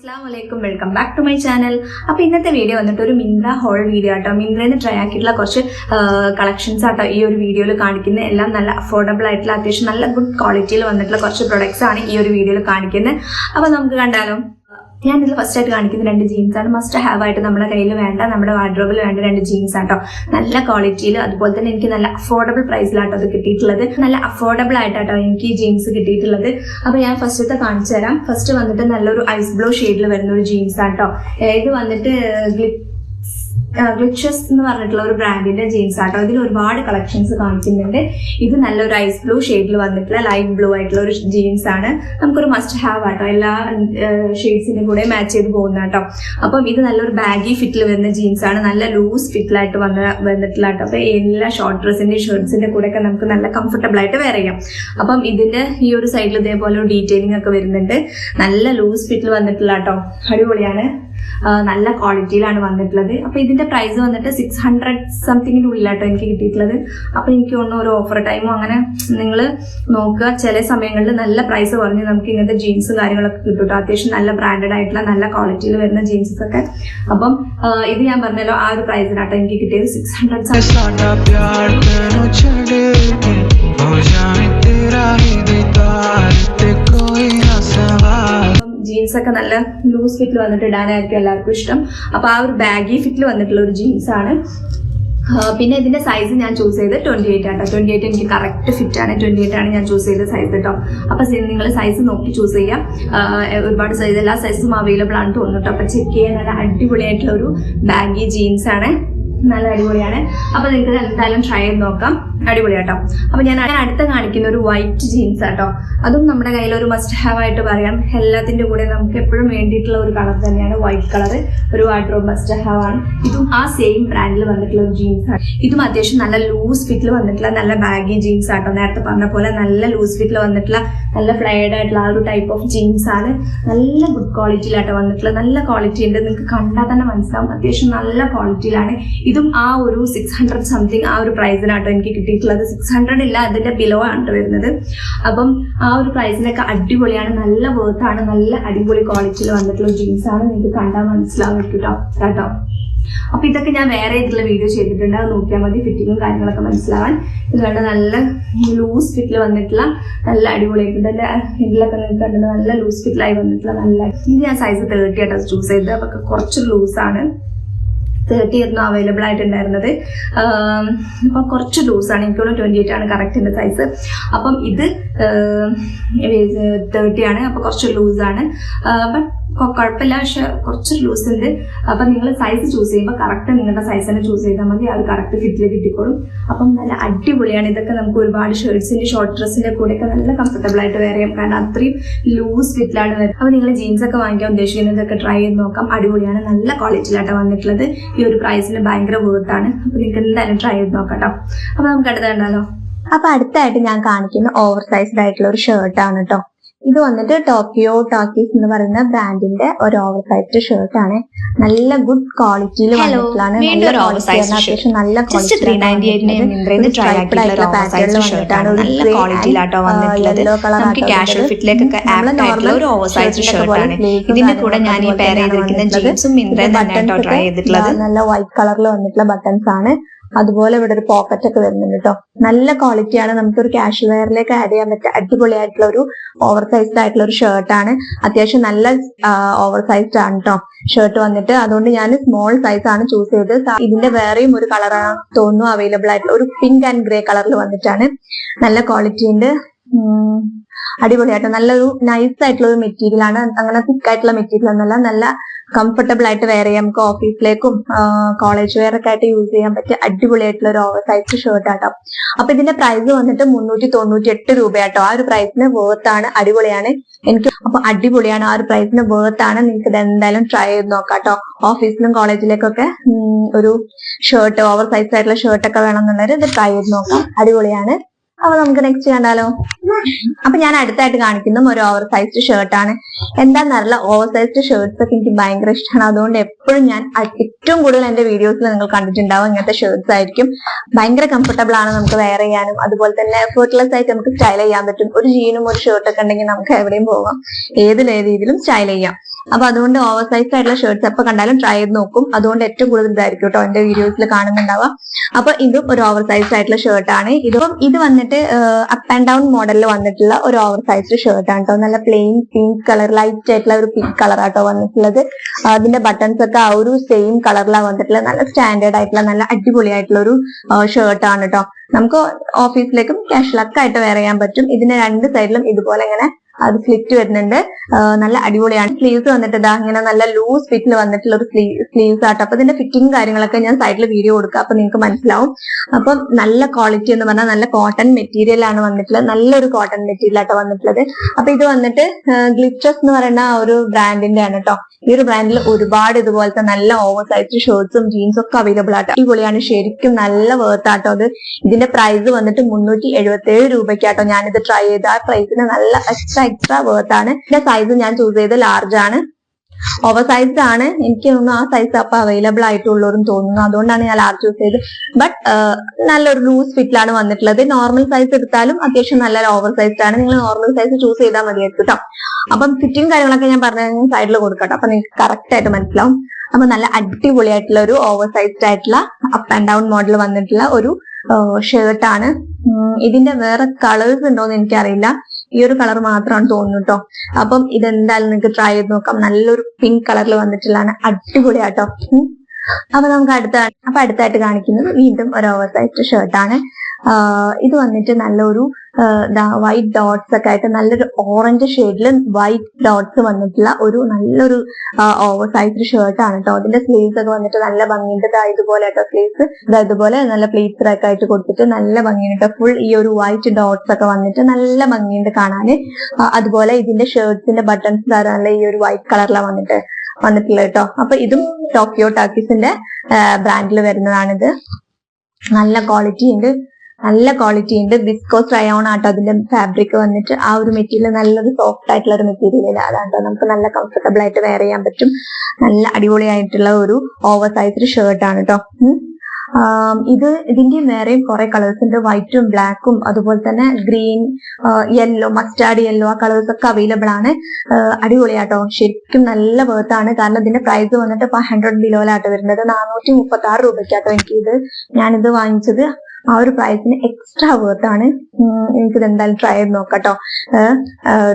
Assalamualaikum, welcome back to my channel. അപ്പോൾ ഇന്നത്തെ video വന്നിട്ട് ഒരു മിന്ത്ര ഹോൾ വീഡിയോ ആട്ടോ. മിന്ത്രയിൽ നിന്ന് ട്രൈ ആക്കിയിട്ടുള്ള കുറച്ച് കളക്ഷൻസ് ആട്ടോ ഈ ഒരു വീഡിയോയിൽ കാണിക്കുന്നത്. എല്ലാം നല്ല അഫോർഡബിൾ ആയിട്ടുള്ള അത്യാവശ്യം നല്ല ഗുഡ് ക്വാളിറ്റിയിൽ വന്നിട്ടുള്ള കുറച്ച് പ്രൊഡക്ട്സ് ആണ് ഈ ഒരു വീഡിയോയിൽ കാണിക്കുന്നത്. അപ്പോൾ നമുക്ക് കണ്ടാലോ. ഞാൻ ഇതിൽ ഫസ്റ്റ് ആയിട്ട് കാണിക്കുന്ന രണ്ട് ജീൻസ് ആണ്. മസ്റ്റ് ഹാവ് ആയിട്ട് നമ്മുടെ കയ്യിൽ വേണ്ട, നമ്മുടെ വാർഡ്രോബിൽ വേണ്ട രണ്ട് ജീൻസ് ആട്ടോ. നല്ല ക്വാളിറ്റിയിൽ, അതുപോലെ തന്നെ എനിക്ക് നല്ല അഫോർഡബിിൾ പ്രൈസിലാട്ടോ അത് കിട്ടിയിട്ടുള്ളത്. നല്ല അഫോർഡബിൾ ആയിട്ടാട്ടോ എനിക്ക് ഈ ജീൻസ് കിട്ടിയിട്ടുള്ളത്. അപ്പോൾ ഞാൻ ഫസ്റ്റത്തെ കാണിച്ചു തരാം. ഫസ്റ്റ് വന്നിട്ട് നല്ലൊരു ഐസ് ബ്ലൂ ഷെയ്ഡിൽ വരുന്ന ഒരു ജീൻസ് ആട്ടോ. ഇത് വന്നിട്ട് ഗ്ലിച്ചസ് എന്ന് പറഞ്ഞിട്ടുള്ള ഒരു ബ്രാൻഡിന്റെ ജീൻസ് ആട്ടോ. ഇതിൽ ഒരുപാട് കളക്ഷൻസ് കാണിക്കുന്നുണ്ട്. ഇത് നല്ലൊരു ഐസ് ബ്ലൂ ഷെയ്ഡിൽ വന്നിട്ടുള്ള ലൈറ്റ് ബ്ലൂ ആയിട്ടുള്ള ഒരു ജീൻസ് ആണ്. നമുക്കൊരു മസ്റ്റ് ഹാവ് ആട്ടോ. എല്ലാ ഷെയ്ഡ്സിന്റെ കൂടെ മാച്ച് ചെയ്ത് പോകുന്ന കേട്ടോ. അപ്പം ഇത് നല്ലൊരു ബാഗി ഫിറ്റിൽ വരുന്ന ജീൻസ് ആണ്. നല്ല ലൂസ് ഫിറ്റിലായിട്ട് വന്നിട്ടുള്ള കേട്ടോ. അപ്പൊ എല്ലാ ഷോർട്ട് ഡ്രസ്സിന്റെ ഷർട്ട്സിന്റെ കൂടെ ഒക്കെ നമുക്ക് നല്ല കംഫർട്ടബിൾ ആയിട്ട് വെയർ ചെയ്യാം. അപ്പം ഇതിന്റെ ഈ ഒരു സൈഡിൽ ഇതേപോലെ ഒരു ഡീറ്റെയിലിംഗ് ഒക്കെ വരുന്നുണ്ട്. നല്ല ലൂസ് ഫിറ്റിൽ വന്നിട്ടുള്ള കേട്ടോ. അടിപൊളിയാണ്. നല്ല ക്വാളിറ്റിയിലാണ് വന്നിട്ടുള്ളത്. അപ്പൊ ഇതിന്റെ പ്രൈസ് വന്നിട്ട് 600 സംതിങ്ങിന്റെ ഉള്ളിലാട്ടോ എനിക്ക് കിട്ടിയിട്ടുള്ളത്. അപ്പൊ എനിക്ക് തോന്നുന്നു ഒരു ഓഫർ ടൈമോ അങ്ങനെ നിങ്ങൾ നോക്കുക. ചില സമയങ്ങളിൽ നല്ല പ്രൈസ് കുറഞ്ഞ് നമുക്ക് ഇങ്ങനത്തെ ജീൻസ് കാര്യങ്ങളൊക്കെ കിട്ടും. അത്യാവശ്യം നല്ല ബ്രാൻഡഡ് ആയിട്ടുള്ള നല്ല ക്വാളിറ്റിയിൽ വരുന്ന ജീൻസസ് ഒക്കെ. അപ്പം ഇത് ഞാൻ പറഞ്ഞല്ലോ ആ ഒരു പ്രൈസിനാട്ടോ എനിക്ക് കിട്ടിയത് 600. ജീൻസ് ഒക്കെ നല്ല ലൂസ് ഫിറ്റിൽ വന്നിട്ട് ഇടാനായിരിക്കും എല്ലാവർക്കും ഇഷ്ടം. അപ്പൊ ആ ഒരു ബാഗി ഫിറ്റിൽ വന്നിട്ടുള്ള ഒരു ജീൻസ് ആണ്. പിന്നെ ഇതിന്റെ സൈസ് ഞാൻ ചൂസ് ചെയ്ത് 28 ആട്ടോ. 28 എനിക്ക് കറക്റ്റ് ഫിറ്റ് ആണ്. 28 ആണ് ഞാൻ ചൂസ് ചെയ്ത സൈസ് കേട്ടോ. അപ്പൊ നിങ്ങൾ സൈസ് നോക്കി ചൂസ് ചെയ്യാം. ഒരുപാട് സൈസ്, എല്ലാ സൈസും അവൈലബിൾ ആണ് തോന്നുന്നു. അപ്പൊ ചെക്ക് ചെയ്യാൻ നല്ല അടിപൊളിയായിട്ടുള്ള ഒരു ബാഗി ജീൻസ് ആണ്. നല്ല അടിപൊളിയാണ്. അപ്പൊ നിങ്ങൾക്ക് എന്തായാലും ട്രൈ ചെയ്ത് നോക്കാം. അടിപൊളിയാട്ടോ. അപ്പൊ ഞാൻ അടുത്ത കാണിക്കുന്ന ഒരു വൈറ്റ് ജീൻസ് ആട്ടോ. അതും നമ്മുടെ കയ്യിൽ ഒരു മസ്റ്റ് ഹാവ് ആയിട്ട് പറയാം. എല്ലാത്തിന്റെ കൂടെ നമുക്ക് എപ്പോഴും വേണ്ടിയിട്ടുള്ള ഒരു കളർ തന്നെയാണ് വൈറ്റ് കളർ. ഒരു വാർഡ്രോബ് മസ്റ്റ് ഹാവ് ആണ്. ഇതും ആ സെയിം ബ്രാൻഡിൽ വന്നിട്ടുള്ള ഒരു ജീൻസ് ആണ്. ഇതും അത്യാവശ്യം നല്ല ലൂസ് ഫിറ്റിൽ വന്നിട്ടുള്ള നല്ല ബാഗി ജീൻസ് ആട്ടോ. നേരത്തെ പറഞ്ഞ പോലെ നല്ല ലൂസ് ഫിറ്റിൽ വന്നിട്ടുള്ള നല്ല ഫ്ലൈഡ് ആയിട്ടുള്ള ആ ഒരു ടൈപ്പ് ഓഫ് ജീൻസ് ആണ്. നല്ല ഗുഡ് ക്വാളിറ്റിയിലാട്ടോ വന്നിട്ടുള്ളത്. നല്ല ക്വാളിറ്റി ഉണ്ട്. നിങ്ങൾക്ക് കണ്ടാൽ തന്നെ മനസ്സിലാവും. അത്യാവശ്യം നല്ല ക്വാളിറ്റിയിലാണ്. ഇതും ആ ഒരു 600 സംതിങ് ആ ഒരു പ്രൈസിനാട്ടോ എനിക്ക് കിട്ടിയിട്ടുള്ളത്. 600 ഇല്ല, അതിന്റെ ബിലോ ആണ് വരുന്നത്. അപ്പം ആ ഒരു പ്രൈസിനൊക്കെ അടിപൊളിയാണ്. നല്ല വേർത്താണ്. നല്ല അടിപൊളി ക്വാളിറ്റിയിൽ വന്നിട്ടുള്ള ജീൻസ് ആണ്. നിങ്ങൾക്ക് കണ്ടാൽ മനസ്സിലാവും കേട്ടോ. അപ്പൊ ഇതൊക്കെ ഞാൻ വേറെ ഇതിലുള്ള വീഡിയോ ചെയ്തിട്ടുണ്ട്. അത് നോക്കിയാൽ മതി. ഫിറ്റിങ്ങും കാര്യങ്ങളൊക്കെ മനസ്സിലാവാൻ. ഇത് കണ്ട നല്ല ലൂസ് ഫിറ്റിൽ വന്നിട്ടുള്ള നല്ല അടിപൊളിയായിട്ടുണ്ട്. എന്റെ ഹെഡിലൊക്കെ നിങ്ങൾക്ക് കണ്ടിട്ട് നല്ല ലൂസ് ഫിറ്റിലായി വന്നിട്ടുള്ള നല്ല. ഇത് ഞാൻ സൈസ് 30 ആയിട്ടാണ് ചൂസ് ചെയ്തത്. അപ്പൊ കുറച്ച് ലൂസാണ്. 30 ആയിരുന്നു അവൈലബിൾ ആയിട്ടുണ്ടായിരുന്നത്. അപ്പം കുറച്ച് ലൂസാണ്. എനിക്കുള്ള 28 ആണ് കറക്റ്റ് എൻ്റെ സൈസ്. അപ്പം ഇത് 30 ആണ്. അപ്പം കുറച്ച് ലൂസാണ്. ബട്ട് കുഴപ്പമില്ല. പക്ഷെ കുറച്ച് ലൂസ് ഉണ്ട്. അപ്പം നിങ്ങൾ സൈസ് ചൂസ് ചെയ്യുമ്പോൾ കറക്റ്റ് നിങ്ങളുടെ സൈസ് തന്നെ ചൂസ് ചെയ്താൽ മതി. അത് കറക്റ്റ് ഫിറ്റിൽ കിട്ടിക്കോളും. അപ്പം നല്ല അടിപൊളിയാണ്. ഇതൊക്കെ നമുക്ക് ഒരുപാട് ഷർട്ട്സിന്റെ ഷോർട്ട് ഡ്രസ്സിന്റെ കൂടെയൊക്കെ നല്ല കംഫർട്ടബിൾ ആയിട്ട് വെയർ ചെയ്യാം. കാരണം അത്രയും ലൂസ് ഫിറ്റിലാണ് വരുന്നത്. അപ്പോൾ നിങ്ങൾ ജീൻസ് ഒക്കെ വാങ്ങിക്കാൻ ഉദ്ദേശിക്കുന്നതൊക്കെ ട്രൈ ചെയ്ത് നോക്കാം. അടിപൊളിയാണ്. നല്ല ക്വാളിറ്റിയിലാട്ടോ വന്നിട്ടുള്ളത്. ഈ ഒരു പ്രൈസിന് ഭയങ്കര വേർത്താണ്. അപ്പൊ നിങ്ങൾക്ക് എന്തായാലും ട്രൈ ചെയ്ത് നോക്കട്ടോ. അപ്പൊ നമുക്ക് അടുത്ത കണ്ടാലോ. അപ്പൊ അടുത്തായിട്ട് ഞാൻ കാണിക്കുന്ന ഓവർ സൈസ്ഡ് ആയിട്ടുള്ള ഒരു ഷർട്ടാണ് കേട്ടോ. ഇത് വന്നിട്ട് ടോക്കിയോ ടാക്കീസ് എന്ന് പറയുന്ന ബ്രാൻഡിന്റെ ഒരു ഓവർ സൈസ്ഡ് ഷർട്ട് ആണ്. നല്ല ഗുഡ് ക്വാളിറ്റിയിൽ വന്നിട്ടുള്ളതാണ്. അത്യാവശ്യം നല്ല നല്ല വൈറ്റ് കളറിൽ വന്നിട്ടുള്ള ബട്ടൺസ് ആണ്. അതുപോലെ ഇവിടെ ഒരു പോക്കറ്റ് ഒക്കെ വരുന്നുണ്ട് കേട്ടോ. നല്ല ക്വാളിറ്റിയാണ്. നമുക്കൊരു കാഷ്വൽ വെയറിലേക്ക് ആഡ് ചെയ്യാൻ പറ്റിയ അടിപൊളിയായിട്ടുള്ള ഒരു ഓവർ സൈസ്ഡ് ആയിട്ടുള്ള ഒരു ഷർട്ടാണ്. അത്യാവശ്യം നല്ല ഓവർ സൈസ്ഡ് ആണ് കേട്ടോ ഷർട്ട് വന്നിട്ട്. അതുകൊണ്ട് ഞാൻ സ്മോൾ സൈസ് ആണ് ചൂസ് ചെയ്തത്. ഇതിന്റെ വേറെയും ഒരു കളറാണ് തോന്നുന്നു അവൈലബിൾ ആയിട്ടുള്ള ഒരു പിങ്ക് ആൻഡ് ഗ്രേ കളറിൽ വന്നിട്ടാണ്. നല്ല ക്വാളിറ്റി ഉണ്ട്. അടിപൊളിയായിട്ട് നല്ലൊരു നൈസ് ആയിട്ടുള്ള ഒരു മെറ്റീരിയൽ ആണ്. അങ്ങനെ തിക്ക് ആയിട്ടുള്ള മെറ്റീരിയൽ ഒന്നല്ല. നല്ല കംഫർട്ടബിൾ ആയിട്ട് വെയർ ചെയ്യാം. നമുക്ക് ഓഫീസിലേക്കും കോളേജ് വെയർ ഒക്കെ ആയിട്ട് യൂസ് ചെയ്യാൻ പറ്റിയ അടിപൊളിയായിട്ടുള്ള ഒരു ഓവർ സൈസ് ഷർട്ട് ആട്ടോ. അപ്പൊ ഇതിന്റെ പ്രൈസ് വന്നിട്ട് 398 രൂപയാട്ടോ. ആ ഒരു പ്രൈസിന് വേർത്താണ്. അടിപൊളിയാണ്. എനിക്ക് അപ്പൊ അടിപൊളിയാണ്. ആ ഒരു പ്രൈസിന് വേർത്താണ്. നിങ്ങൾക്ക് ഇത് എന്തായാലും ട്രൈ ചെയ്ത് നോക്കാട്ടോ. ഓഫീസിലും കോളേജിലേക്കൊക്കെ ഒരു ഷർട്ട്, ഓവർ സൈസ് ആയിട്ടുള്ള ഷർട്ടൊക്കെ വേണമെന്നുള്ളവർ ഇത് ട്രൈ ചെയ്ത് നോക്കാം. അടിപൊളിയാണ്. അപ്പൊ നമുക്ക് നെക്സ്റ്റ് കണ്ടാലോ. അപ്പൊ ഞാൻ അടുത്തായിട്ട് കാണിക്കുന്നതും ഒരു ഓവർ സൈസ്ഡ് ഷർട്ടാണ്. എന്താന്നറിയില്ല, ഓവർ സൈസ്ഡ് ഷർട്ട്സ് ഒക്കെ എനിക്ക് ഭയങ്കര ഇഷ്ടമാണ്. അതുകൊണ്ട് എപ്പോഴും ഞാൻ ഏറ്റവും കൂടുതൽ എന്റെ വീഡിയോസിൽ നിങ്ങൾ കണ്ടിട്ടുണ്ടാവും ഇങ്ങനത്തെ ഷർട്ട്സ് ആയിരിക്കും. ഭയങ്കര കംഫർട്ടബിൾ ആണ് നമുക്ക് വെയർ ചെയ്യാനും. അതുപോലെ തന്നെ എഫേർട്ട്ലെസ് ആയിട്ട് നമുക്ക് സ്റ്റൈൽ ചെയ്യാൻ പറ്റും. ഒരു ജീനും ഒരു ഷർട്ടൊക്കെ ഉണ്ടെങ്കിൽ നമുക്ക് എവിടെയും പോകാം, ഏത് രീതിയിലും സ്റ്റൈൽ ചെയ്യാം. അപ്പൊ അതുകൊണ്ട് ഓവർ സൈസ് ആയിട്ടുള്ള ഷർട്ട്സ് എപ്പോൾ കണ്ടാലും ട്രൈ ചെയ്ത് നോക്കും. അതുകൊണ്ട് ഏറ്റവും കൂടുതൽ ഇതായിരിക്കും കേട്ടോ എന്റെ വീഡിയോസിൽ കാണുന്നുണ്ടാവുക. അപ്പൊ ഇതും ഒരു ഓവർ സൈസ് ആയിട്ടുള്ള ഷർട്ടാണ്. ഇത് വന്നിട്ട് അപ്പ് ആൻഡ് ഡൗൺ മോഡലിൽ വന്നിട്ടുള്ള ഒരു ഓവർ സൈസ്ഡ് ഷർട്ടാണ് കേട്ടോ. നല്ല പ്ലെയിൻ പിങ്ക് കളർ, ലൈറ്റ് ആയിട്ടുള്ള ഒരു പിങ്ക് കളർ ആട്ടോ വന്നിട്ടുള്ളത്. അതിന്റെ ബട്ടൺസ് ഒക്കെ ആ ഒരു സെയിം കളറിലാണ് വന്നിട്ടുള്ളത്. നല്ല സ്റ്റാൻഡേർഡ് ആയിട്ടുള്ള നല്ല അടിപൊളിയായിട്ടുള്ള ഒരു ഷർട്ടാണ് കേട്ടോ. നമുക്ക് ഓഫീസിലേക്കും കാഷ്വലൊക്കെ ആയിട്ട് വെയർ ചെയ്യാൻ പറ്റും. ഇതിന്റെ രണ്ട് സൈഡിലും ഇതുപോലെ ഇങ്ങനെ അത് സ്ലിറ്റ് വരുന്നുണ്ട്. നല്ല അടിപൊളിയാണ്. സ്ലീവ്സ് വന്നിട്ട് ഇതാ ഇങ്ങനെ നല്ല ലൂസ് ഫിറ്റിൽ വന്നിട്ടുള്ള ഒരു സ്ലീവ്സ് ആട്ടോ. അപ്പൊ ഇതിന്റെ ഫിറ്റിംഗ് കാര്യങ്ങളൊക്കെ ഞാൻ സൈഡിൽ വീഡിയോ കൊടുക്കാം, അപ്പൊ നിങ്ങൾക്ക് മനസ്സിലാവും. അപ്പം നല്ല ക്വാളിറ്റി എന്ന് പറഞ്ഞാൽ നല്ല കോട്ടൺ മെറ്റീരിയൽ ആണ് വന്നിട്ടുള്ളത്. നല്ലൊരു കോട്ടൺ മെറ്റീരിയൽ ആട്ടോ വന്നിട്ടുള്ളത്. അപ്പൊ ഇത് വന്നിട്ട് ഗ്ലിറ്റർസ് എന്ന് പറയുന്ന ഒരു ബ്രാൻഡിന്റെ ആണ് കേട്ടോ. ഈ ഒരു ബ്രാൻഡിൽ ഒരുപാട് ഇതുപോലത്തെ നല്ല ഓവർ സൈസ് ഷർട്ട്സും ജീൻസും ഒക്കെ അവൈലബിൾ ആട്ടോ. അടിപൊളിയാണ്, ശരിക്കും നല്ല വേർത്ത് ആട്ടോ അത്. ഇതിന്റെ പ്രൈസ് വന്നിട്ട് 377 രൂപയ്ക്കാട്ടോ ഞാനിത് ട്രൈ ചെയ്ത്. ആ പ്രൈസിന് നല്ല എക്സ്ട്രാ വേർത്ത് ആണ്. ഇതിന്റെ സൈസ് ഞാൻ ചൂസ് ചെയ്ത് ലാർജ് ആണ്. ഓവർ സൈസ്ഡ് ആണ്. എനിക്ക് തോന്നുന്നു ആ സൈസ് അപ്പൊ അവൈലബിൾ ആയിട്ടുള്ളവരും തോന്നുന്നു. അതുകൊണ്ടാണ് ഞാൻ ലാർജ് ചൂസ് ചെയ്തത്. ബട്ട് നല്ലൊരു ലൂസ് ഫിറ്റിലാണ് വന്നിട്ടുള്ളത്. നോർമൽ സൈസ് എടുത്താലും അത്യാവശ്യം നല്ല ഓവർ സൈസ്ഡ് ആണ്. നിങ്ങൾ നോർമൽ സൈസ് ചൂസ് ചെയ്താൽ മതിയായിരിക്കും കേട്ടോ. അപ്പം ഫിറ്റിംഗ് കാര്യങ്ങളൊക്കെ ഞാൻ പറഞ്ഞ സൈഡിൽ കൊടുക്കട്ടോ, അപ്പൊ നിങ്ങൾക്ക് കറക്റ്റ് ആയിട്ട് മനസ്സിലാവും. അപ്പൊ നല്ല അടിപൊളിയായിട്ടുള്ള ഒരു ഓവർ സൈസ്ഡ് ആയിട്ടുള്ള അപ്പ് ആൻഡ് ഡൗൺ മോഡൽ വന്നിട്ടുള്ള ഒരു ഷർട്ടാണ്. ഇതിന്റെ വേറെ കളേഴ്സ് ഉണ്ടോന്ന് എനിക്കറിയില്ല. ഈ ഒരു കളർ മാത്രമാണ് തോന്നുന്നു കേട്ടോ. അപ്പം ഇതെന്തായാലും നിങ്ങൾക്ക് ട്രൈ ചെയ്ത് നോക്കാം. നല്ലൊരു പിങ്ക് കളറിൽ വന്നിട്ടുള്ളതാണ്, അടിപൊളിയാട്ടോ. അപ്പൊ നമുക്ക് അടുത്തായിട്ട് കാണിക്കുന്നത് വീണ്ടും ഒരു ഓവർ സൈസ്ഡ് ഷർട്ടാണ്. ഇത് വന്നിട്ട് നല്ലൊരു വൈറ്റ് ഡോട്ട്സ് ഒക്കെ ആയിട്ട് നല്ലൊരു ഓറഞ്ച് ഷെയ്ഡിൽ വൈറ്റ് ഡോട്ട്സ് വന്നിട്ടുള്ള ഒരു നല്ലൊരു ഓവർ സൈസ്ഡ് ഷർട്ടാണ് കേട്ടോ. അതിന്റെ സ്ലീവ്സ് ഒക്കെ വന്നിട്ട് നല്ല ഭംഗിയുണ്ട്. ഇതുപോലെ കേട്ടോ സ്ലീവ്സ് ഇതുപോലെ നല്ല പ്ലീറ്റ്സ് ഒക്കെ ആയിട്ട് കൊടുത്തിട്ട് നല്ല ഭംഗിയുണ്ട്. ഫുൾ ഈ ഒരു വൈറ്റ് ഡോട്ട്സ് ഒക്കെ വന്നിട്ട് നല്ല ഭംഗിയുണ്ട് കാണാന്. അതുപോലെ ഇതിന്റെ ഷർട്ട്സിന്റെ ബട്ടൺസ് നല്ല ഈ ഒരു വൈറ്റ് കളറിലാണ് വന്നിട്ടുള്ളത് കേട്ടോ. അപ്പൊ ഇതും ടോക്കിയോ ടാക്കീസിന്റെ ബ്രാൻഡിൽ വരുന്നതാണിത്. നല്ല ക്വാളിറ്റി ഉണ്ട്. വിസ്കോസ് റയോൺ ആട്ടോ അതിന്റെ ഫാബ്രിക് വന്നിട്ട്. ആ ഒരു മെറ്റീരിയൽ നല്ലൊരു സോഫ്റ്റ് ആയിട്ടുള്ള ഒരു മെറ്റീരിയൽ അതാട്ടോ. നമുക്ക് നല്ല കംഫർട്ടബിൾ ആയിട്ട് വെയർ ചെയ്യാൻ പറ്റും. നല്ല അടിപൊളിയായിട്ടുള്ള ഒരു ഓവർ സൈസ്ഡ് ഷർട്ടാണ് കേട്ടോ. ഇതിന്റെ വേറെയും കുറെ കളേഴ്സ് ഉണ്ട്. വൈറ്റും ബ്ലാക്കും അതുപോലെ തന്നെ ഗ്രീൻ, യെല്ലോ, മസ്റ്റാർഡ് യെല്ലോ, ആ കളേഴ്സ് ഒക്കെ അവൈലബിൾ ആണ്. അടിപൊളിയാട്ടോ, ശരിക്കും നല്ല വേർത്താണ്. കാരണം ഇതിന്റെ പ്രൈസ് വന്നിട്ട് 500 ബിലോയിലാട്ടോ വരുന്നത്. 436 രൂപയ്ക്കാട്ടോ ഞാനിത് വാങ്ങിച്ചത്. ആ ഒരു പ്രൈസിന് എക്സ്ട്രാ വേർത്താണ്. എനിക്കിത് എന്തായാലും ട്രൈ ചെയ്ത് നോക്കാട്ടോ.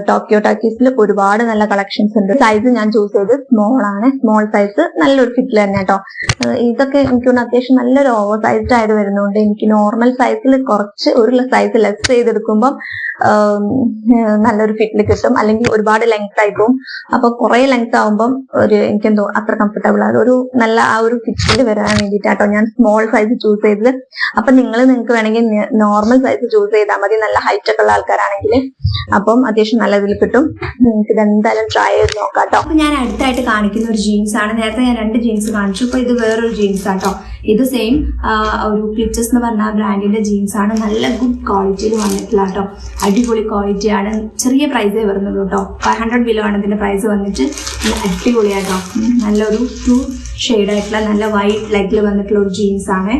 ടോക്കിയോ ടാക്കീസിൽ ഒരുപാട് നല്ല കളക്ഷൻസ് ഉണ്ട്. സൈസ് ഞാൻ ചൂസ് ചെയ്ത് സ്മോൾ ആണ്. സ്മോൾ സൈസ് നല്ലൊരു ഫിറ്റിൽ തന്നെ കേട്ടോ. ഇതൊക്കെ എനിക്ക് തോന്നുന്നു അത്യാവശ്യം നല്ലൊരു ഓവർ സൈസ്ഡ് ആയിട്ട് വരുന്നതുകൊണ്ട് എനിക്ക് നോർമൽ സൈസിൽ കുറച്ച് ഒരു സൈസ് ലെസ് ചെയ്തെടുക്കുമ്പോൾ നല്ലൊരു ഫിറ്റിൽ കിട്ടും. അല്ലെങ്കിൽ ഒരുപാട് ലെങ്ത് ആയി പോകും. അപ്പൊ കുറെ ലെങ്ത് ആവുമ്പം എനിക്കെന്തോ അത്ര കംഫർട്ടബിൾ ആണ്. ഒരു നല്ല ആ ഒരു ഫിറ്റിൽ വരാൻ വേണ്ടിയിട്ടാട്ടോ ഞാൻ സ്മോൾ സൈസ് ചൂസ് ചെയ്തത്. അപ്പൊ നിങ്ങൾക്ക് വേണമെങ്കിൽ നോർമൽ സൈസ് ചൂസ് ചെയ്താൽ മതി, നല്ല ഹൈറ്റ് ഒക്കെ ഉള്ള ആൾക്കാരാണെങ്കിൽ. അപ്പം അത്യാവശ്യം നല്ല ഇതിൽ കിട്ടും. നിങ്ങൾക്ക് ഇത് എന്തായാലും ട്രൈ ചെയ്ത് നോക്കാട്ടോ. അപ്പൊ ഞാൻ അടുത്തായിട്ട് കാണിക്കുന്ന ഒരു ജീൻസ് ആണ്. നേരത്തെ ഞാൻ 2 ജീൻസ് കാണിച്ചു. അപ്പൊ ഇത് വേറൊരു ജീൻസ് ആട്ടോ. ഇത് സെയിം ഒരു ക്ലിച്ചസ് എന്ന് പറഞ്ഞ ബ്രാൻഡിന്റെ ജീൻസ് ആണ്. നല്ല ഗുഡ് ക്വാളിറ്റിയിൽ വന്നിട്ടില്ല കേട്ടോ. അടിപൊളി ക്വാളിറ്റിയാണ്. ചെറിയ പ്രൈസേ വരുന്നുള്ളൂ കേട്ടോ. 500 ബിലോ ആണ് ഇതിന്റെ പ്രൈസ് വന്നിട്ട്. അടിപൊളിയാട്ടോ. നല്ലൊരു 2 ഷെയ്ഡായിട്ടുള്ള നല്ല വൈറ്റ് ലെഗിൽ വന്നിട്ടുള്ള ഒരു ജീൻസ് ആണ്.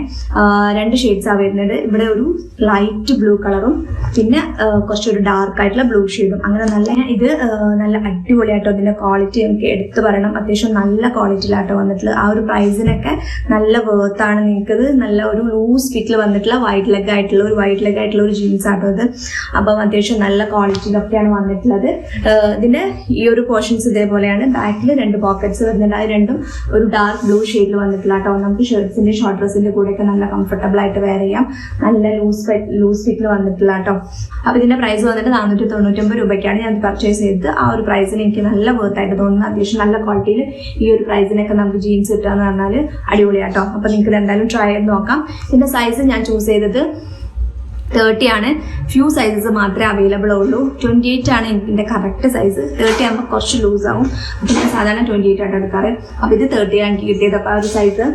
2 ഷെയ്ഡ്സാണ് വരുന്നത്. ഇവിടെ ഒരു ലൈറ്റ് ബ്ലൂ കളറും പിന്നെ കുറച്ചൊരു ഡാർക്ക് ആയിട്ടുള്ള ബ്ലൂ ഷെയ്ഡും. അങ്ങനെ നല്ല അടിപൊളിയായിട്ടോ. ഇതിന്റെ ക്വാളിറ്റി എനിക്ക് എടുത്തു പറയണം. അത്യാവശ്യം നല്ല ക്വാളിറ്റിയിലാട്ടോ വന്നിട്ടുള്ളത്. ആ ഒരു പ്രൈസിനൊക്കെ നല്ല വേർത്താണ്. നിങ്ങൾക്കത് നല്ല ഒരു ലൂസ് ഫിറ്റിൽ വന്നിട്ടുള്ള വൈറ്റ് ലെഗ് ആയിട്ടുള്ള ഒരു ജീൻസ് ആട്ടോ ഇത്. അപ്പം അത്യാവശ്യം നല്ല ക്വാളിറ്റിയിലൊക്കെയാണ് വന്നിട്ടുള്ളത്. ഇതിന്റെ ഈ ഒരു പോർഷൻസ് ഇതേപോലെയാണ്. ബാക്കിൽ 2 പോക്കറ്റ്സ് വരുന്നുണ്ട്. അത് രണ്ടും ഒരു ഡാർക്ക് ബ്ലൂ ഷെയ്ഡിൽ വന്നിട്ടുള്ള കേട്ടോ. നമുക്ക് ഷർട്ട്സിന്റെ ഷോർട്ട് ഡ്രസ്സിന്റെ കൂടെയൊക്കെ നല്ല കംഫർട്ടബിൾ ആയിട്ട് വെയർ ചെയ്യാം. നല്ല ലൂസ് ഫിറ്റിൽ വന്നിട്ടുള്ള കേട്ടോ. അപ്പൊ ഇതിന്റെ പ്രൈസ് വന്നിട്ട് 499 രൂപയ്ക്കാണ് ഞാൻ പർച്ചേസ് ചെയ്തത്. ആ ഒരു പ്രൈസിന് എനിക്ക് നല്ല വേർത്തായിട്ട് തോന്നുന്നു. അത്യാവശ്യം നല്ല ക്വാളിറ്റിയിൽ ഈ ഒരു പ്രൈസിനൊക്കെ നമുക്ക് ജീൻസ് കിട്ടുക എന്ന് പറഞ്ഞാൽ അടിപൊളിയാട്ടോ. അപ്പൊ നിങ്ങൾക്ക് എന്തായാലും ട്രൈ ചെയ്ത് നോക്കാം. ഇതിന്റെ സൈസ് ഞാൻ ചൂസ് ചെയ്തത് 30 ആണ്. ഫ്യൂ സൈസസ് മാത്രമേ അവൈലബിൾ ഉള്ളൂ. 28 ആണ് ഇതിന്റെ കറക്റ്റ് സൈസ്. 30 ആകുമ്പോൾ കുറച്ച് ലൂസ് ആവും. അപ്പം ഞാൻ സാധാരണ 28 ആയിട്ട് എടുക്കാറ്. അപ്പോൾ ഇത് 30 ആണ് എനിക്ക് കിട്ടിയത്. അപ്പോൾ ആ ഒരു സൈസ്.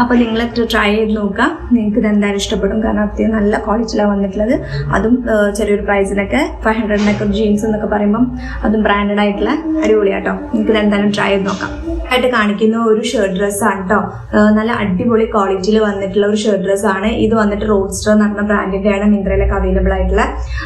അപ്പോൾ നിങ്ങൾ ട്രൈ ചെയ്ത് നോക്കുക. നിങ്ങൾക്ക് ഇത് എന്തായാലും ഇഷ്ടപ്പെടും. കാരണം അത്യാവശ്യം നല്ല ക്വാളിറ്റിയിലാണ് വന്നിട്ടുള്ളത്. അതും ചെറിയൊരു പ്രൈസിനൊക്കെ 500-നൊക്കെ ജീൻസ് എന്നൊക്കെ പറയുമ്പം അതും ബ്രാൻഡഡ് ആയിട്ടുള്ള അടിപൊളിയാട്ടോ. നിങ്ങൾക്ക് ഇത് എന്തായാലും ട്രൈ ചെയ്ത് നോക്കാം. ആയിട്ട് കാണിക്കുന്ന ഒരു ഷർട്ട് ഡ്രസ്സാണ് കേട്ടോ. നല്ല അടിപൊളി ക്വാളിറ്റിയിൽ വന്നിട്ടുള്ള ഒരു ഷർട്ട് ഡ്രസ്സാണ് ഇത്. വന്നിട്ട് റോഡ്സ്റ്റർ എന്ന് പറഞ്ഞ ബ്രാൻഡിൻ്റെയാണ് മിന്ത്രയിലൊക്കെ അവൈലബിൾ ആയിട്ടുള്ള.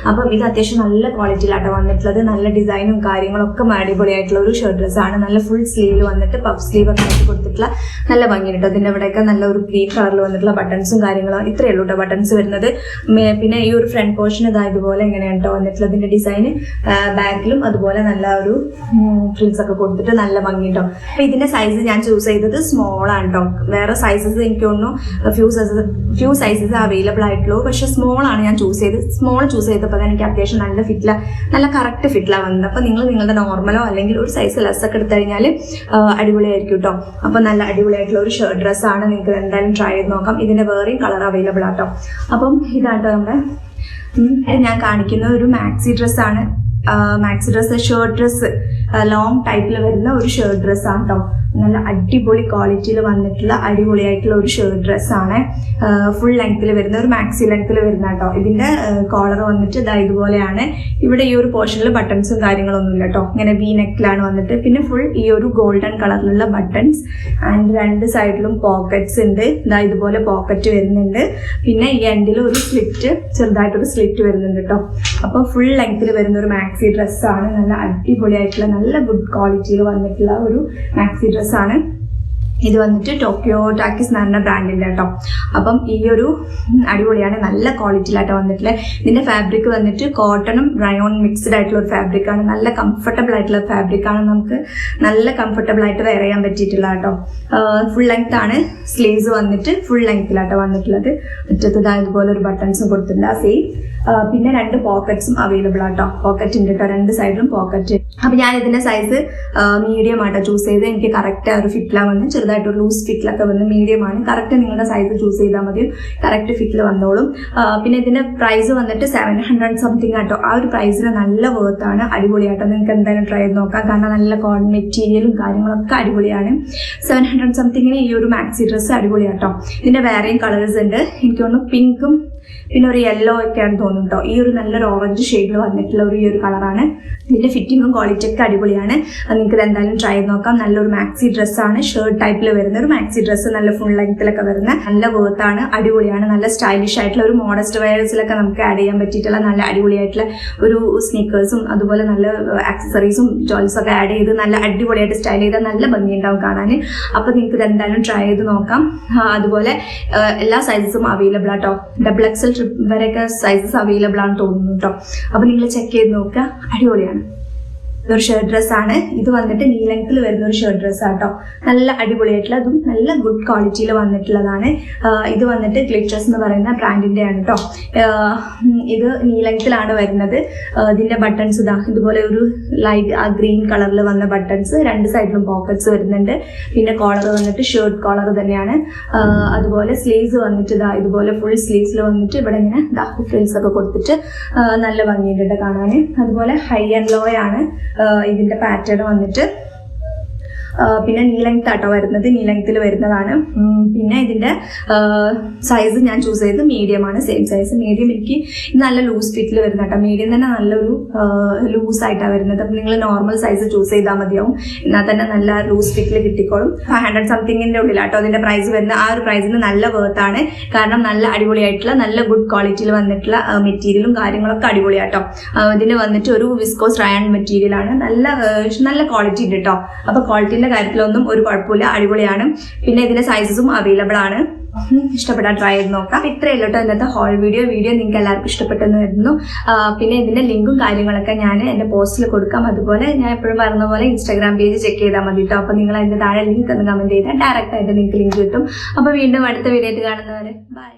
അപ്പം ഇത് അത്യാവശ്യം നല്ല ക്വാളിറ്റിയിലാട്ടോ വന്നിട്ടുള്ളത്. നല്ല ഡിസൈനും കാര്യങ്ങളൊക്കെ അടിപൊളിയായിട്ടുള്ള ഒരു ഷർട്ട് ഡ്രസ്സാണ്. നല്ല ഫുൾ സ്ലീവിൽ വന്നിട്ട് പഫ് സ്ലീവ് ഒക്കെ ആയിട്ട് കൊടുത്തിട്ടുള്ള നല്ല ഭംഗി കേട്ടോ. അതിൻ്റെ ഇവിടെയൊക്കെ നല്ല ഒരു ഗ്രീൻ കളറിൽ വന്നിട്ടുള്ള ബട്ടൺസും കാര്യങ്ങളും ഇത്രയേ ഉള്ളൂ കേട്ടോ ബട്ടൺസ് വരുന്നത്. പിന്നെ ഈ ഒരു ഫ്രണ്ട് പോർഷൻ ഇതുപോലെ എങ്ങനെയാണ് കേട്ടോ വന്നിട്ടുള്ളത്. ഇതിൻ്റെ ഡിസൈന് ബാക്കിലും അതുപോലെ നല്ല ഒരു ഫ്രിൽസ് ഒക്കെ കൊടുത്തിട്ട് നല്ല ഭംഗി കേട്ടോ. അപ്പൊ ഇതിന്റെ സൈസ് ഞാൻ ചൂസ് ചെയ്തത് സ്മോൾ ആണ് കേട്ടോ. വേറെ സൈസസ് എനിക്ക് തോന്നുന്നു ഫ്യൂ സൈസസ് അവൈലബിൾ ആയിട്ടുള്ളൂ. പക്ഷെ സ്മോൾ ആണ് ഞാൻ ചൂസ് ചെയ്തത്. സ്മോൾ ചൂസ് ചെയ്തപ്പോൾ എനിക്ക് അത്യാവശ്യം നല്ല കറക്റ്റ് ഫിറ്റിലാണ് വന്നത്. അപ്പൊ നിങ്ങൾ നിങ്ങളുടെ നോർമലോ അല്ലെങ്കിൽ ഒരു സൈസ് ലെസ് ഒക്കെ എടുത്തു കഴിഞ്ഞാൽ അടിപൊളിയായിരിക്കും കേട്ടോ. അപ്പൊ നല്ല അടിപൊളിയായിട്ടുള്ള ഒരു ഷർട്ട് ഡ്രസ്സാണ്. നിങ്ങൾക്ക് എന്തായാലും ട്രൈ ചെയ്ത് നോക്കാം. ഇതിന്റെ വേറെയും കളർ അവൈലബിൾ ആട്ടോ. അപ്പം ഇതാട്ടോ നമ്മുടെ ഞാൻ കാണിക്കുന്ന ഒരു മാക്സി ഡ്രസ്സാണ്. Maxi dress shirt dress long ടൈപ്പിൽ വരുന്ന ഒരു ഷർട്ട് ഡ്രസ്സാണ് കേട്ടോ. നല്ല അടിപൊളി ക്വാളിറ്റിയിൽ വന്നിട്ടുള്ള അടിപൊളിയായിട്ടുള്ള ഒരു ഷർട്ട് ഡ്രസ്സാണ്. ഫുൾ ലെങ്ത്തിൽ വരുന്ന ഒരു മാക്സി ലെങ്ത്തിൽ വരുന്ന കേട്ടോ. ഇതിന്റെ കോളർ വന്നിട്ട് ഇതുപോലെയാണ്. ഇവിടെ ഈ ഒരു പോർഷനിൽ ബട്ടൺസും കാര്യങ്ങളൊന്നും ഇല്ല കേട്ടോ. ഇങ്ങനെ വി നെക്കിലാണ് വന്നിട്ട്. പിന്നെ ഫുൾ ഈ ഒരു ഗോൾഡൻ കളറിലുള്ള ബട്ടൺസ് ആൻഡ് രണ്ട് സൈഡിലും പോക്കറ്റ്സ് ഉണ്ട്. ഇതുപോലെ പോക്കറ്റ് വരുന്നുണ്ട്. പിന്നെ ഈ എൻഡിൽ ഒരു സ്ലിറ്റ്, ചെറുതായിട്ടൊരു സ്ലിറ്റ് വരുന്നുണ്ട് കേട്ടോ. അപ്പോൾ ഫുൾ ലെങ്ത്തിൽ വരുന്ന ഒരു മാക്സി ഡ്രസ്സാണ്. നല്ല അടിപൊളിയായിട്ടുള്ള നല്ല ഗുഡ് ക്വാളിറ്റിയിൽ വന്നിട്ടുള്ള ഒരു മാക്സി ഡ്രസ്സാണ്. ഇത് വന്നിട്ട് ടോക്കിയോ ടാക്കിസ് എന്ന് പറഞ്ഞ ബ്രാൻഡിൻ്റെ കേട്ടോ. അപ്പം ഈ ഒരു അടിപൊളിയാണ്. നല്ല ക്വാളിറ്റിയിലാട്ടോ വന്നിട്ടുള്ളത്. ഇതിൻ്റെ ഫാബ്രിക് വന്നിട്ട് കോട്ടണും റയോൺ മിക്സ്ഡ് ആയിട്ടുള്ള ഒരു ഫാബ്രിക്കാണ്. നല്ല കംഫർട്ടബിൾ ആയിട്ടുള്ള ഫാബ്രിക്കാണ്. നമുക്ക് നല്ല കംഫർട്ടബിൾ ആയിട്ട് വെയർ ചെയ്യാൻ പറ്റിയിട്ടുള്ള കേട്ടോ. ഫുൾ ലെങ്ത് ആണ്. സ്ലീവ്സ് വന്നിട്ട് ഫുൾ ലെങ്ത്തിലാട്ടോ വന്നിട്ടുള്ളത്. മറ്റേത് ഇതുപോലെ ഒരു ബട്ടൺസും കൊടുത്തിട്ടുണ്ട് സെയിം. പിന്നെ രണ്ട് പോക്കറ്റ്സും അവൈലബിൾ ആട്ടോ. പോക്കറ്റ് ഉണ്ട് കേട്ടോ, രണ്ട് സൈഡിലും പോക്കറ്റ്. അപ്പം ഞാൻ ഇതിൻ്റെ സൈസ് മീഡിയം ആട്ടോ ചൂസ് ചെയ്ത്. എനിക്ക് കറക്റ്റ് ഒരു ഫിറ്റിലാണ് വന്ന്. ചെറുതായിട്ട് ഒരു ലൂസ് ഫിറ്റിലൊക്കെ വന്ന് മീഡിയമാണ്. കറക്റ്റ് നിങ്ങളുടെ സൈസ് ചൂസ് ചെയ്താൽ മതി, കറക്റ്റ് ഫിറ്റിൽ വന്നോളും. പിന്നെ ഇതിൻ്റെ പ്രൈസ് വന്നിട്ട് 700 സംതിങ് ആട്ടോ. ആ ഒരു പ്രൈസിന് നല്ല വേർത്താണ്. അടിപൊളിയാട്ടോ. നിങ്ങൾക്ക് എന്തായാലും ട്രൈ ചെയ്ത് നോക്കാം. കാരണം നല്ല കോട്ടൺ മെറ്റീരിയലും കാര്യങ്ങളൊക്കെ അടിപൊളിയാണ്. 700 സംതിങ്ങിന് ഈ ഒരു മാക്സി ഡ്രസ്സ് അടിപൊളിയാട്ടോ. ഇതിൻ്റെ വേറെയും കളേഴ്സ് ഉണ്ട്. എനിക്ക് തോന്നുന്നു പിങ്കും പിന്നെ ഒരു യെല്ലോ ഒക്കെയാണ് തോന്നുന്നു കേട്ടോ. ഈ ഒരു നല്ലൊരു ഓറഞ്ച് ഷെയ്ഡിൽ വന്നിട്ടുള്ള ഈ ഒരു കളറാണ്. ഇതിന്റെ ഫിറ്റിങ്ങും ക്വാളിറ്റി ഒക്കെ അടിപൊളിയാണ്. നിങ്ങൾക്ക് ഇത് എന്തായാലും ട്രൈ ചെയ്ത് നോക്കാം. നല്ലൊരു മാക്സി ഡ്രസ്സാണ്. ഷർട്ട് ടൈപ്പിൽ വരുന്ന ഒരു മാക്സി ഡ്രസ്സ്. നല്ല ഫുൾ ലെങ്ത്തിലൊക്കെ വരുന്ന നല്ല വേർത്താണ്. അടിപൊളിയാണ്. നല്ല സ്റ്റൈലിഷ് ആയിട്ടുള്ള ഒരു മോഡസ്റ്റ് വെയർസിലൊക്കെ നമുക്ക് ആഡ് ചെയ്യാൻ പറ്റിയിട്ടുള്ള നല്ല അടിപൊളിയായിട്ടുള്ള ഒരു സ്നീക്കേഴ്സും അതുപോലെ നല്ല ആക്സസറീസും ജോൾസും ഒക്കെ ആഡ് ചെയ്ത് നല്ല അടിപൊളിയായിട്ട് സ്റ്റൈൽ ചെയ്താൽ നല്ല ഭംഗിയുണ്ടാവും കാണാൻ. അപ്പോൾ നിങ്ങൾക്ക് ഇത് എന്തായാലും ട്രൈ ചെയ്ത് നോക്കാം. അതുപോലെ എല്ലാ സൈസസും അവൈലബിൾ ആട്ടോ. XXL വരെയൊക്കെ സൈസസ് അവൈലബിൾ ആണ് തോന്നുന്നു കേട്ടോ. അപ്പോൾ നിങ്ങൾ ചെക്ക് ചെയ്ത് നോക്കുക. അടിപൊളിയാണ്. ഇതൊരു ഷർട്ട് ഡ്രസ്സാണ്. ഇത് വന്നിട്ട് നീ ലെങ്ത്തിൽ വരുന്ന ഒരു ഷർട്ട് ഡ്രസ്സാണ് കേട്ടോ. നല്ല അടിപൊളിയായിട്ടുള്ള അതും നല്ല ഗുഡ് ക്വാളിറ്റിയിൽ വന്നിട്ടുള്ളതാണ്. ഇത് വന്നിട്ട് ഗ്ലിറ്റേഴ്സ് എന്ന് പറയുന്ന ബ്രാൻഡിൻ്റെ ആണ് കേട്ടോ. ഇത് നീ ലെങ്ത്തിലാണ് വരുന്നത്. ഇതിൻ്റെ ബട്ടൺസ് ഇതുപോലെ ഒരു ലൈറ്റ് ഗ്രീൻ കളറിൽ വന്ന ബട്ടൺസ്. രണ്ട് സൈഡിലും പോക്കറ്റ്സ് വരുന്നുണ്ട്. പിന്നെ കോളർ വന്നിട്ട് ഷർട്ട് കോളർ തന്നെയാണ്. അതുപോലെ സ്ലീവ്സ് വന്നിട്ട് ഇതുപോലെ ഫുൾ സ്ലീവ്സിൽ വന്നിട്ട് ഇവിടെ ഇങ്ങനെ ഫ്രിൽസ് ഒക്കെ കൊടുത്തിട്ട് നല്ല ഭംഗിയുണ്ട് കാണാൻ. അതുപോലെ ഹൈ ആൻഡ് ലോ ആണ് ഇതിന്റെ പാറ്റേൺ വന്നിട്ട്. പിന്നെ നീ ലെങ്ത് ആട്ടോ വരുന്നത്. നീ ലെങ്ത്തിൽ വരുന്നതാണ്. പിന്നെ ഇതിന്റെ സൈസ് ഞാൻ ചൂസ് ചെയ്ത് മീഡിയം ആണ്. Same size medium. എനിക്ക് നല്ല ലൂസ് ഫിറ്റിൽ വരുന്ന കേട്ടോ. മീഡിയം തന്നെ നല്ലൊരു ലൂസ് ആയിട്ടാണ് വരുന്നത്. അപ്പം നിങ്ങൾ നോർമൽ സൈസ് ചൂസ് ചെയ്താൽ മതിയാവും. എന്നാൽ തന്നെ നല്ല ലൂസ് ഫിറ്റിൽ കിട്ടിക്കോളും. 500 സംതിങ്ങിന്റെ ഉള്ളിലാട്ടോ അതിന്റെ പ്രൈസ് വരുന്നത്. ആ ഒരു പ്രൈസിന് നല്ല വേർത്താണ്. കാരണം നല്ല അടിപൊളിയായിട്ടുള്ള നല്ല ഗുഡ് ക്വാളിറ്റിയിൽ വന്നിട്ടുള്ള മെറ്റീരിയലും കാര്യങ്ങളൊക്കെ അടിപൊളിയാട്ടോ. ഇതിന് വന്നിട്ട് ഒരു വിസ്കോസ് റയോൺ മെറ്റീരിയൽ ആണ്. നല്ല ക്വാളിറ്റി ഉണ്ട് കേട്ടോ. അപ്പൊ ക്വാളിറ്റിന്റെ കാര്യത്തിലൊന്നും ഒരു കുഴപ്പമില്ല. അടിപൊളിയാണ്. പിന്നെ ഇതിന്റെ സൈസസും അവൈലബിൾ ആണ്. ഇഷ്ടപ്പെട്ടാൽ ട്രൈ ചെയ്ത് നോക്കാം. ഇത്രയല്ല കേട്ടോ ഇന്നത്തെ ഹോൾ വീഡിയോ നിങ്ങൾക്ക് എല്ലാവർക്കും ഇഷ്ടപ്പെട്ടെന്ന് വരുന്നു. പിന്നെ ഇതിന്റെ ലിങ്കും കാര്യങ്ങളൊക്കെ ഞാൻ എൻ്റെ പോസ്റ്റിൽ കൊടുക്കാം. അതുപോലെ ഞാൻ എപ്പോഴും പറയുന്ന പോലെ ഇൻസ്റ്റാഗ്രാം പേജ് ചെക്ക് ചെയ്താൽ മതി കേട്ടോ. അപ്പോൾ നിങ്ങൾ അതിന്റെ താഴെ ലിങ്ക് ഒന്ന് കമന്റ് ചെയ്താൽ ഡയറക്റ്റ് ആയിട്ട് നിങ്ങൾക്ക് ലിങ്ക് കിട്ടും. അപ്പോൾ വീണ്ടും അടുത്ത വീഡിയോ ആയിട്ട് കാണുന്നവരെ ബൈ.